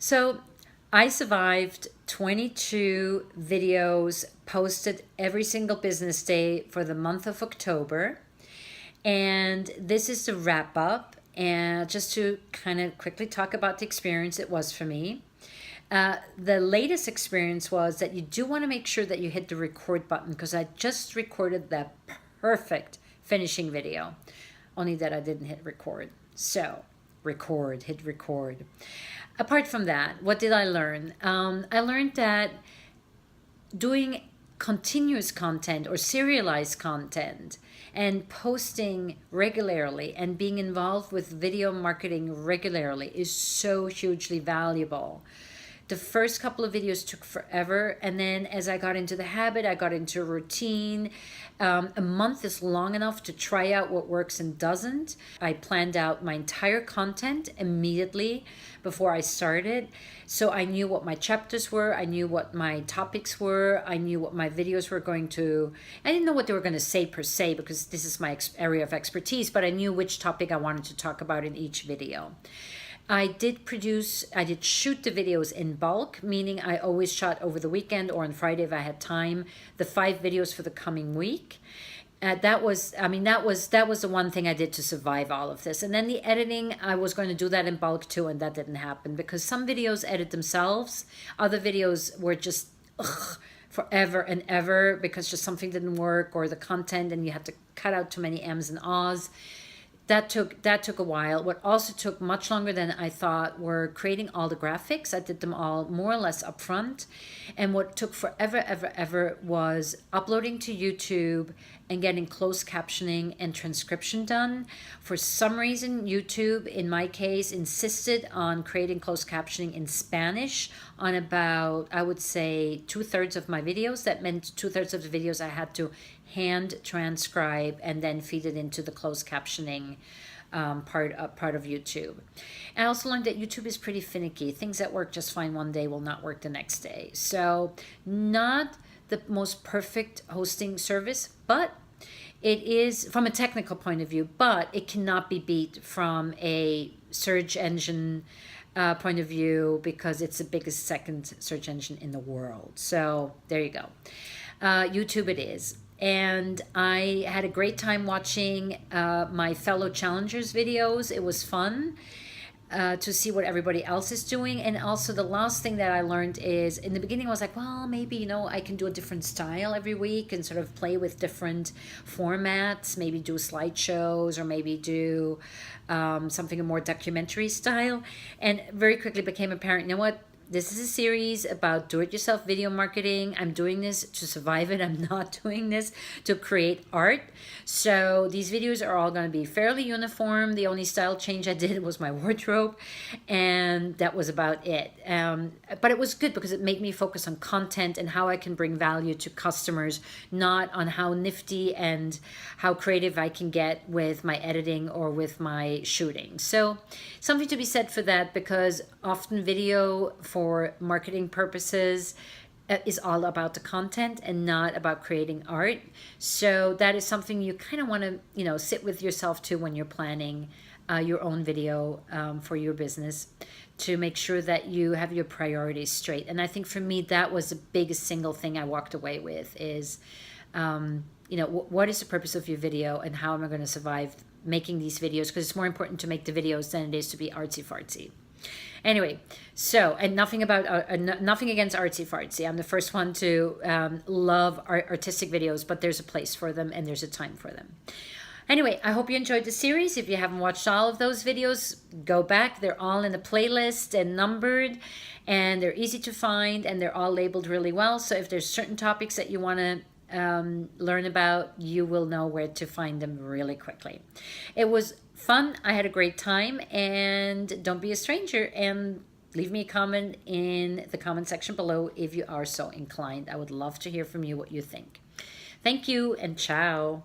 So I survived 22 videos posted every single business day for the month of October. And this is the wrap up. And just to kind of quickly talk about the experience it was for me. The latest experience was that you do want to make sure that you hit the record button, because I just recorded the perfect finishing video, only that I didn't hit record. So hit record. Apart from that, what did I learn? I learned that doing continuous content or serialized content and posting regularly and being involved with video marketing regularly is so hugely valuable. The first couple of videos took forever, and then as I got into the habit, I got into a routine. A month is long enough to try out what works and doesn't. I planned out my entire content immediately before I started, so I knew what my chapters were, I knew what my topics were, I knew what my videos were going to. I didn't know what they were going to say per se, because this is my area of expertise, but I knew which topic I wanted to talk about in each video. I did shoot the videos in bulk, meaning I always shot over the weekend or on Friday if I had time, the 5 videos for the coming week. That was the one thing I did to survive all of this. And then the editing, I was going to do that in bulk too, and that didn't happen because some videos edit themselves. Other videos were just forever and ever because just something didn't work, or the content, and you had to cut out too many M's and O's. That took a while. What also took much longer than I thought were creating all the graphics. I did them all more or less upfront. And what took forever, ever was uploading to YouTube and getting closed captioning and transcription done. For some reason, YouTube, in my case, insisted on creating closed captioning in Spanish on about, I would say, 2/3 of my videos. That meant 2/3 of the videos I had to hand transcribe and then feed it into the closed captioning part of YouTube. And I also learned that YouTube is pretty finicky. Things that work just fine one day will not work the next day. So not the most perfect hosting service, but it is from a technical point of view, but it cannot be beat from a search engine point of view, because it's the biggest second search engine in the world. So there you go. YouTube it is. And I had a great time watching my fellow challengers videos. It was fun to see what everybody else is doing. And also the last thing that I learned is, in the beginning I was like, well, maybe, I can do a different style every week and sort of play with different formats, maybe do slideshows, or maybe do something a more documentary style. And very quickly became apparent, you know what? This is a series about do-it-yourself video marketing. I'm doing this to survive it. I'm not doing this to create art. So these videos are all going to be fairly uniform. The only style change I did was my wardrobe, and that was about it. But it was good because it made me focus on content and how I can bring value to customers, not on how nifty and how creative I can get with my editing or with my shooting. So something to be said for that, because often video for marketing purposes is all about the content and not about creating art. So that is something you kind of want to, sit with yourself too when you're planning your own video for your business, to make sure that you have your priorities straight. And I think for me, that was the biggest single thing I walked away with is, what is the purpose of your video and how am I going to survive making these videos? Because it's more important to make the videos than it is to be artsy fartsy. Anyway, so, and nothing against artsy fartsy. I'm the first one to love artistic videos, but there's a place for them and there's a time for them. Anyway, I hope you enjoyed the series. If you haven't watched all of those videos, go back. They're all in the playlist and numbered, and they're easy to find, and they're all labeled really well. So if there's certain topics that you want to learn about, you will know where to find them really quickly. It was fun. I had a great time, and don't be a stranger, and leave me a comment in the comment section below if you are so inclined. I would love to hear from you what you think. Thank you, and ciao.